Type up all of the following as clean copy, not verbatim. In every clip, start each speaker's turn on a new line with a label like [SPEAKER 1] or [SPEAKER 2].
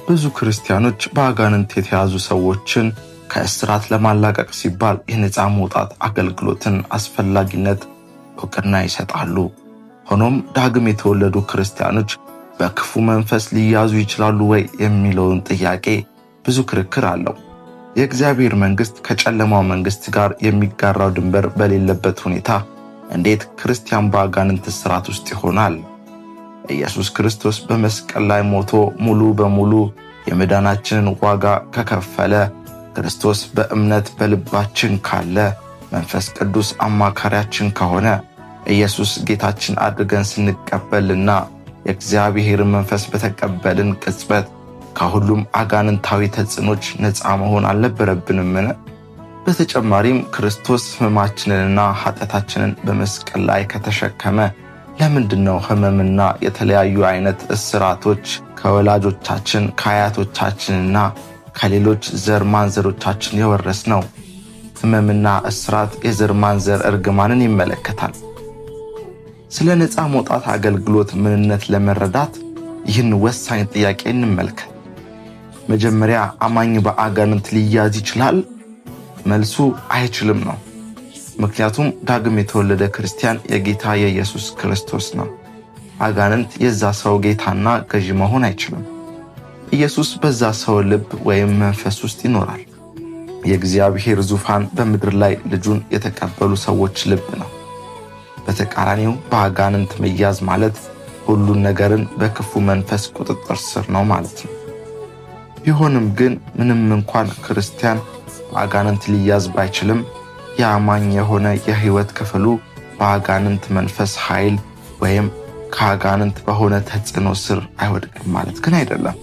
[SPEAKER 1] ብዙ ክርስቲያኖች በአጋንንት የተያዙ ሰዎችን ከእስራት ለማላቀቅ ሲባል የነፃ መውጣት አገልግሎትን አስፈላጊነት እውቅና ይሰጣሉ። ሆኖም ዳግም የተወለዱ ክርስቲያኖች በክፉ መንፈስ ሊያዙ ይችላሉ ወይ የሚለውን ጥያቄ ብዙ ክርክር አለው። የእግዚአብሔር መንግስት ከጨለማው መንግስት ጋር የሚጋራው ድንበር በሌለበት ሁኔታ እንዴት ክርስቲያን በአጋንንት እስራት ውስጥ ይሆናል? ኢየሱስ ክርስቶስ በመስቀል ላይ ሞቶ ሙሉ በሙሉ የመዳናችንን ዋጋ ከከፈለ፣ ክርስቶስ በእምነት በልባችን ካለ፣ መንፈስ ቅዱስ አማካሪያችን ከሆነ፣ ኢየሱስ ጌታችን አድርገን ስንቀበልና የእግዚአብሔር መንፈስ በተቀበልን ቅጽበት ከሁሉም አጋንንታዊ ተጽዕኖች ነፃ መሆን አልነበረብንምን? በተጨማሪም ክርስቶስ ሕመማችንንና ኃጢአታችንን በመስቀል ላይ ከተሸከመ ለምንድነው ሕመምና የተለያዩ አይነት እስራቶች ከወላጆቻችን ከአያቶቻችንና ከሌሎች ዘር ማንዘሮቻችን የወረስነው? ሕመምና እስራት የዘር ማንዘር እርግማንን ይመለከታል። ስለ ነፃ መውጣት አገልግሎት ምንነት ለመረዳት ይህን ወሳኝ ጥያቄ እንመልከት። መጀመሪያ አማኝ በአጋንንት ሊያዝ ይችላል? መልሱ አይችልም ነው። ምክንያቱም ዳግም የተወለደ ክርስቲያን የጌታ የኢየሱስ ክርስቶስ ነው። አጋንንት የዛ ሰው ጌታና ገዢ መሆን አይችልም። ኢየሱስ በዛ ሰው ልብ ወይም መንፈስ ውስጥ ይኖራል። የእግዚአብሔር ዙፋን በምድር ላይ ልጁን የተቀበሉ ሰዎች ልብ ነው። በተቃራኒው በአጋንንት መያዝ ማለት ሁሉን ነገርን በክፉ መንፈስ ቁጥጥር ስር ነው ማለት ነው። ቢሆንም ግን ምንም እንኳን ክርስቲያን በአጋንንት ሊያዝ ባይችልም የአማኝ የሆነ የህይወት ክፍሉ በአጋንንት መንፈስ ኃይል ወይም ከአጋንንት በሆነ ተጽዕኖ ስር አይወድቅም ማለት ግን አይደለም።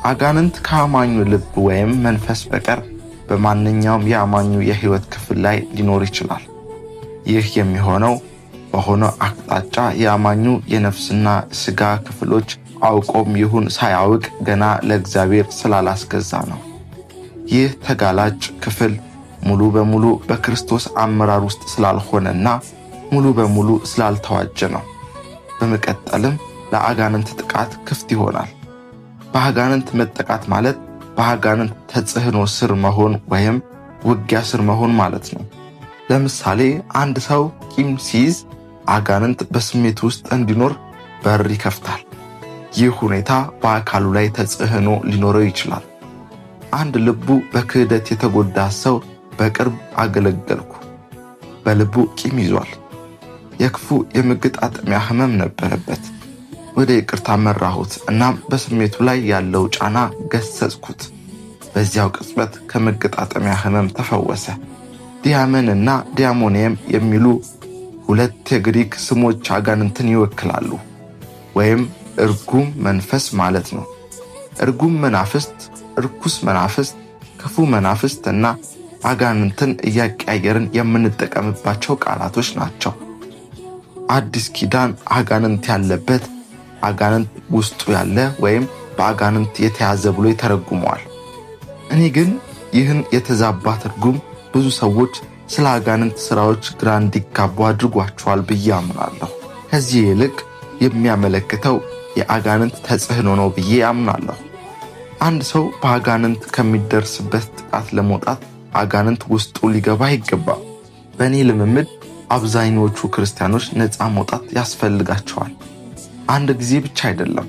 [SPEAKER 1] አጋንንት ከአማኙ ልብ ወይም መንፈስ በቀር በማንኛውም የአማኙ የህይወት ክፍል ላይ ሊኖር ይችላል። ይህ የሚሆነው በሆነ አቅጣጫ የአማኙ የነፍስና ስጋ ክፍሎች አውቆም ይሁን ሳያውቅ ገና ለእግዚአብሔር ስላላስገዛ ነው። ይህ ተጋላጭ ክፍል ሙሉ በሙሉ በክርስቶስ አመራር ውስጥ ስላልሆነና ሙሉ በሙሉ ስላልተዋጀ ነው። በመቀጠልም ለአጋንንት ጥቃት ክፍት ይሆናል። በአጋንንት መጠቃት ማለት በአጋንንት ተጽዕኖ ስር መሆን ወይም ውጊያ ስር መሆን ማለት ነው። ለምሳሌ አንድ ሰው ቂም ሲይዝ አጋንንት በስሜት ውስጥ እንዲኖር በር ይከፍታል። ይህ ሁኔታ በአካሉ ላይ ተጽዕኖ ሊኖረው ይችላል። አንድ ልቡ በክህደት የተጎዳ ሰው በቅርብ አገለገልኩ። በልቡ ቂም ይዟል። የክፉ የመገጣጠሚያ ህመም ነበረበት። ወደ ይቅርታ መራሁት። እናም በስሜቱ ላይ ያለው ጫና ገሰጽኩት። በዚያው ቅጽበት ከመገጣጠሚያ ህመም ተፈወሰ። ዲያመን እና ዲያሞኒየም የሚሉ ሁለት የግሪክ ስሞች አጋንንትን ይወክላሉ፣ ወይም እርጉም መንፈስ ማለት ነው። እርጉም መናፍስት፣ እርኩስ መናፍስት፣ ክፉ መናፍስት እና አጋንንትን እያቀያየርን የምንጠቀምባቸው ቃላቶች ናቸው። አዲስ ኪዳን አጋንንት ያለበት፣ አጋንንት ውስጡ ያለ ወይም በአጋንንት የተያዘ ብሎ ይተረጉመዋል። እኔ ግን ይህን የተዛባ ትርጉም ብዙ ሰዎች ስለ አጋንንት ስራዎች ግራ እንዲጋቡ አድርጓቸዋል ብዬ አምናለሁ። ከዚህ ይልቅ የሚያመለክተው የአጋንንት ተጽዕኖ ነው ብዬ አምናለሁ። አንድ ሰው በአጋንንት ከሚደርስበት ጥቃት ለመውጣት አጋንንት ውስጡ ሊገባ ይገባል። በእኔ ልምምድ አብዛኞቹ ክርስቲያኖች ነፃ መውጣት ያስፈልጋቸዋል። አንድ ጊዜ ብቻ አይደለም።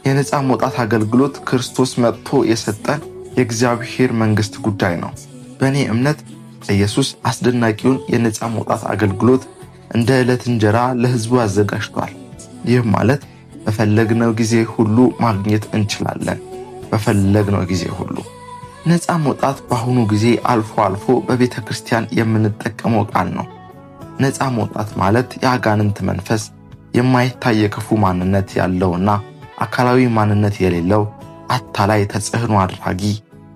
[SPEAKER 1] የነፃ መውጣት አገልግሎት ክርስቶስ መጥቶ የሰጠን የእግዚአብሔር መንግስት ጉዳይ ነው። በእኔ እምነት ኢየሱስ አስደናቂውን የነፃ መውጣት አገልግሎት እንደ ዕለት እንጀራ ለሕዝቡ አዘጋጅቷል። ይህ ማለት በፈለግነው ጊዜ ሁሉ ማግኘት እንችላለን። በፈለግነው ጊዜ ሁሉ ነፃ መውጣት በአሁኑ ጊዜ አልፎ አልፎ በቤተ ክርስቲያን የምንጠቀመው ቃል ነው። ነፃ መውጣት ማለት የአጋንንት መንፈስ የማይታይ ክፉ ማንነት ያለውና አካላዊ ማንነት የሌለው አታላይ ተጽዕኖ አድራጊ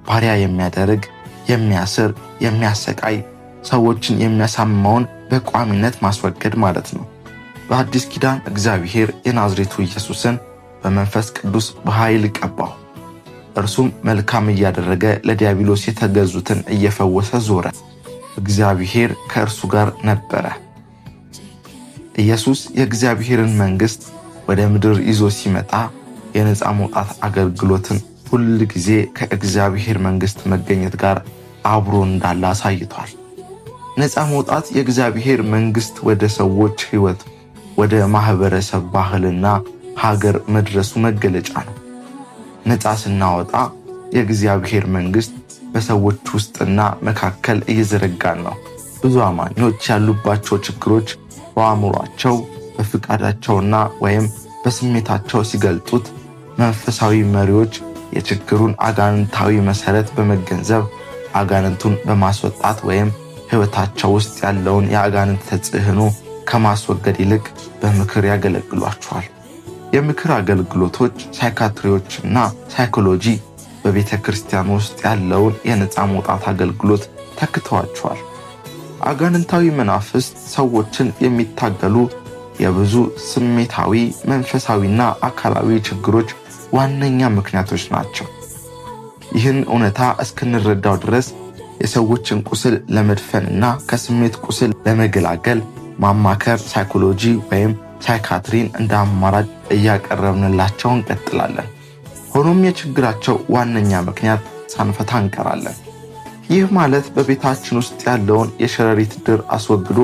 [SPEAKER 1] ባሪያ የሚያደርግ የሚያስር የሚያሰቃይ ሰዎችን የሚያሳምመውን በቋሚነት ማስወገድ ማለት ነው። በአዲስ ኪዳን እግዚአብሔር የናዝሬቱ ኢየሱስን በመንፈስ ቅዱስ በኃይል ቀባው። እርሱም መልካም እያደረገ ለዲያብሎስ የተገዙትን እየፈወሰ ዞረ። እግዚአብሔር ከእርሱ ጋር ነበረ። ኢየሱስ የእግዚአብሔርን መንግስት ወደ ምድር ይዞ ሲመጣ የነፃ መውጣት አገልግሎትን ሁል ጊዜ ከእግዚአብሔር መንግስት መገኘት ጋር አብሮ እንዳለ አሳይቷል። ነፃ መውጣት የእግዚአብሔር መንግስት ወደ ሰዎች ህይወት፣ ወደ ማህበረሰብ ባህልና ሀገር መድረሱ መገለጫ ነው። ነፃ ስናወጣ የእግዚአብሔር መንግስት በሰዎች ውስጥና መካከል እየዘረጋን ነው። ብዙ አማኞች ያሉባቸው ችግሮች በአእምሯቸው፣ በፍቃዳቸውና ወይም በስሜታቸው ሲገልጡት መንፈሳዊ መሪዎች የችግሩን አጋንንታዊ መሰረት በመገንዘብ አጋንንቱን በማስወጣት ወይም ህይወታቸው ውስጥ ያለውን የአጋንንት ተጽዕኖ ከማስወገድ ይልቅ በምክር ያገለግሏቸዋል። የምክር አገልግሎቶች፣ ሳይካትሪዎችና ሳይኮሎጂ በቤተ ክርስቲያን ውስጥ ያለውን የነፃ መውጣት አገልግሎት ተክተዋቸዋል። አጋንንታዊ መናፍስት ሰዎችን የሚታገሉ የብዙ ስሜታዊ፣ መንፈሳዊና አካላዊ ችግሮች ዋነኛ ምክንያቶች ናቸው። ይህን እውነታ እስክንረዳው ድረስ የሰዎችን ቁስል ለመድፈንና ከስሜት ቁስል ለመገላገል ማማከር፣ ሳይኮሎጂ ወይም ሳይካትሪን እንደ አማራጭ እያቀረብንላቸው እንቀጥላለን። ሆኖም የችግራቸው ዋነኛ ምክንያት ሳንፈታ እንቀራለን። ይህ ማለት በቤታችን ውስጥ ያለውን የሸረሪት ድር አስወግዶ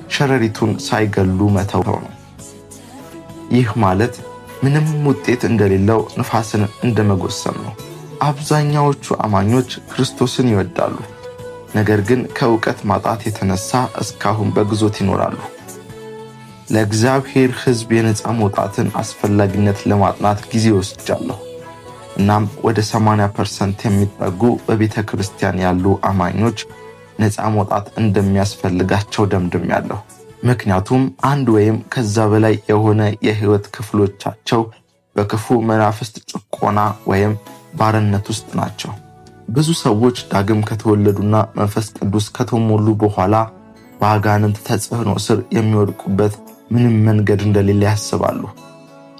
[SPEAKER 1] ሸረሪቱን ሳይገሉ መተው ነው። ይህ ማለት ምንም ውጤት እንደሌለው ንፋስን እንደመጎሰም ነው። አብዛኛዎቹ አማኞች ክርስቶስን ይወዳሉ፣ ነገር ግን ከእውቀት ማጣት የተነሳ እስካሁን በግዞት ይኖራሉ። ለእግዚአብሔር ሕዝብ የነፃ መውጣትን አስፈላጊነት ለማጥናት ጊዜ ወስጃለሁ። እናም ወደ 80% የሚጠጉ በቤተ ክርስቲያን ያሉ አማኞች ነፃ መውጣት እንደሚያስፈልጋቸው ደምድሜያለሁ። ምክንያቱም አንድ ወይም ከዛ በላይ የሆነ የህይወት ክፍሎቻቸው በክፉ መናፍስት ጭቆና ወይም ባርነት ውስጥ ናቸው። ብዙ ሰዎች ዳግም ከተወለዱና መንፈስ ቅዱስ ከተሞሉ በኋላ በአጋንንት ተጽዕኖ ስር የሚወድቁበት ምንም መንገድ እንደሌለ ያስባሉ።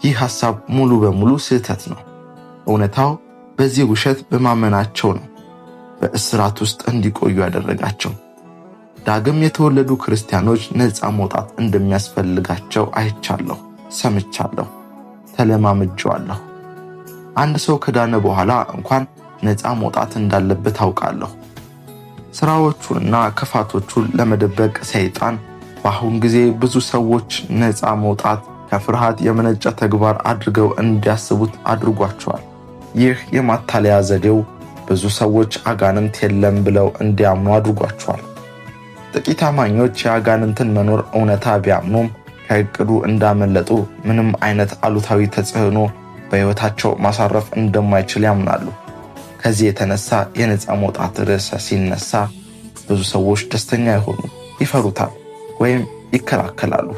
[SPEAKER 1] ይህ ሐሳብ ሙሉ በሙሉ ስህተት ነው። እውነታው በዚህ ውሸት በማመናቸው ነው በእስራት ውስጥ እንዲቆዩ ያደረጋቸው። ዳግም የተወለዱ ክርስቲያኖች ነፃ መውጣት እንደሚያስፈልጋቸው አይቻለሁ፣ ሰምቻለሁ፣ ተለማምጄዋለሁ። አንድ ሰው ከዳነ በኋላ እንኳን ነፃ መውጣት እንዳለበት አውቃለሁ። ስራዎቹንና ክፋቶቹን ለመደበቅ ሰይጣን በአሁን ጊዜ ብዙ ሰዎች ነፃ መውጣት ከፍርሃት የመነጨ ተግባር አድርገው እንዲያስቡት አድርጓቸዋል። ይህ የማታለያ ዘዴው ብዙ ሰዎች አጋንንት የለም ብለው እንዲያምኑ አድርጓቸዋል። ጥቂት አማኞች የአጋንንትን መኖር እውነታ ቢያምኑም ከእቅዱ እንዳመለጡ ምንም አይነት አሉታዊ ተጽዕኖ በሕይወታቸው ማሳረፍ እንደማይችል ያምናሉ። ከዚህ የተነሳ የነፃ መውጣት ርዕስ ሲነሳ ብዙ ሰዎች ደስተኛ አይሆኑ፣ ይፈሩታል ወይም ይከላከላሉ።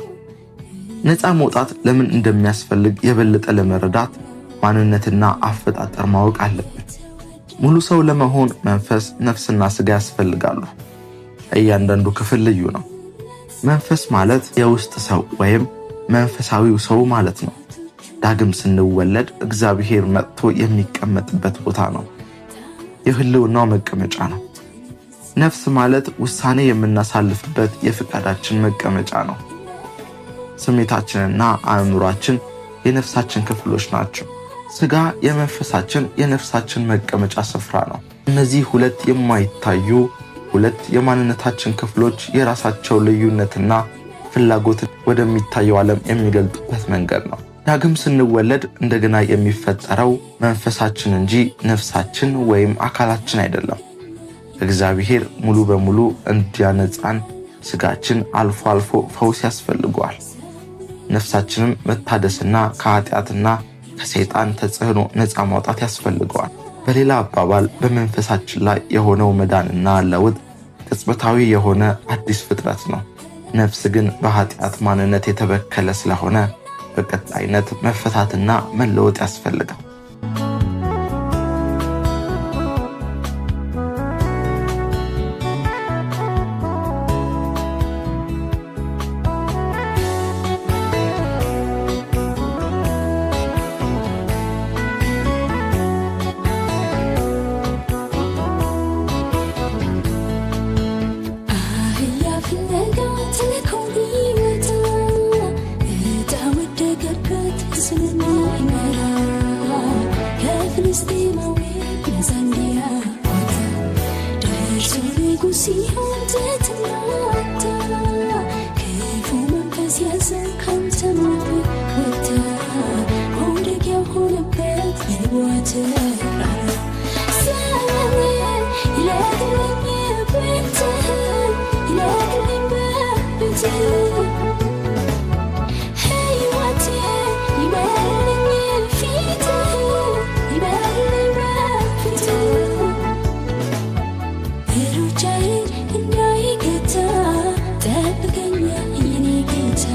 [SPEAKER 1] ነፃ መውጣት ለምን እንደሚያስፈልግ የበለጠ ለመረዳት ማንነትና አፈጣጠር ማወቅ አለብን። ሙሉ ሰው ለመሆን መንፈስ፣ ነፍስና ሥጋ ያስፈልጋሉ። እያንዳንዱ ክፍል ልዩ ነው። መንፈስ ማለት የውስጥ ሰው ወይም መንፈሳዊው ሰው ማለት ነው። ዳግም ስንወለድ እግዚአብሔር መጥቶ የሚቀመጥበት ቦታ ነው። የህልውናው መቀመጫ ነው። ነፍስ ማለት ውሳኔ የምናሳልፍበት የፍቃዳችን መቀመጫ ነው። ስሜታችንና አእምሯችን የነፍሳችን ክፍሎች ናቸው። ሥጋ የመንፈሳችን የነፍሳችን መቀመጫ ስፍራ ነው። እነዚህ ሁለት የማይታዩ ሁለት የማንነታችን ክፍሎች የራሳቸው ልዩነትና ፍላጎት ወደሚታየው ዓለም የሚገልጡበት መንገድ ነው። ዳግም ስንወለድ እንደገና የሚፈጠረው መንፈሳችን እንጂ ነፍሳችን ወይም አካላችን አይደለም። እግዚአብሔር ሙሉ በሙሉ እንዲያነጻን ሥጋችን አልፎ አልፎ ፈውስ ያስፈልገዋል። ነፍሳችንም መታደስና ከኃጢአትና ከሰይጣን ተጽዕኖ ነፃ ማውጣት ያስፈልገዋል። በሌላ አባባል በመንፈሳችን ላይ የሆነው መዳንና ለውጥ ቅጽበታዊ የሆነ አዲስ ፍጥረት ነው። ነፍስ ግን በኃጢአት ማንነት የተበከለ ስለሆነ በቀጣይነት መፈታትና መለወጥ ያስፈልጋል።
[SPEAKER 2] Stay ሲሆን ትትናታ ክፉ መንፈስ ያዘን ካንተም ወታ መውደቅ የሆነበት የህይወት ተራራ ሰላም ይለቅልኝ ቤትህን ይለቅልኝ በቤትህን ህይወቴ ይበልልኝ ፊትህን ይበልልኝ በፊትህን ሩጫዬ እንዳይገታ ጠብቀኝ የኔ ጌታ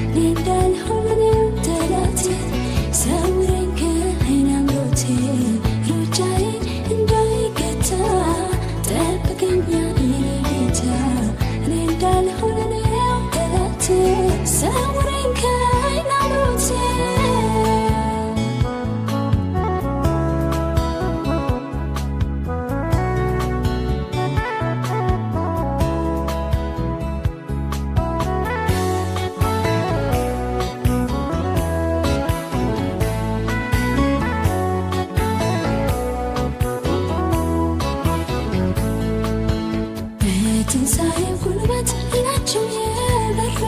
[SPEAKER 2] እኔ እንዳልሆን ጠላቴ ሰውረኝ ከዓይን አምሮቴ ሩጫዬ እንዳይገታ ጠብቀኝ የኔ ጌታ እኔ እንዳልሆን ጠላቴ ሰውረኝ ከዓይን አምሮቴ በትንሣኤ ጉልበት ዓይናቸው የበራ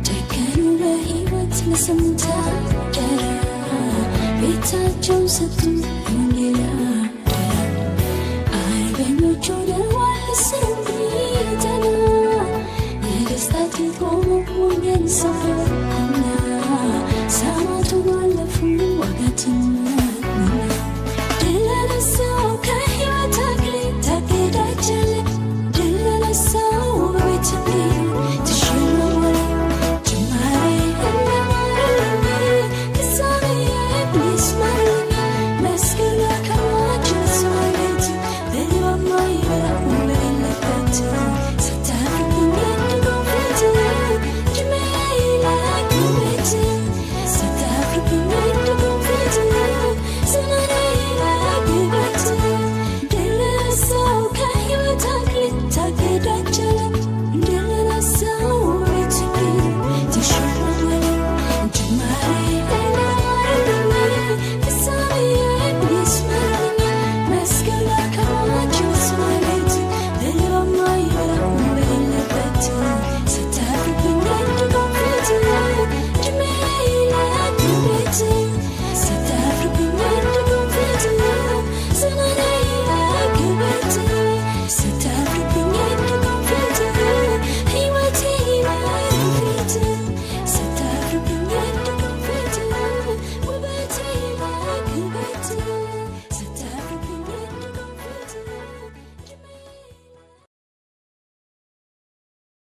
[SPEAKER 2] ጨከኑ በሕይወት ለስሙት አደራ ቤታቸውን ሰጡ ለወንጌል አደራ አርበኞች ሆነዋል ስሙ ቢጠና ነገሥታት ቆመው ወንጌል ሰብከው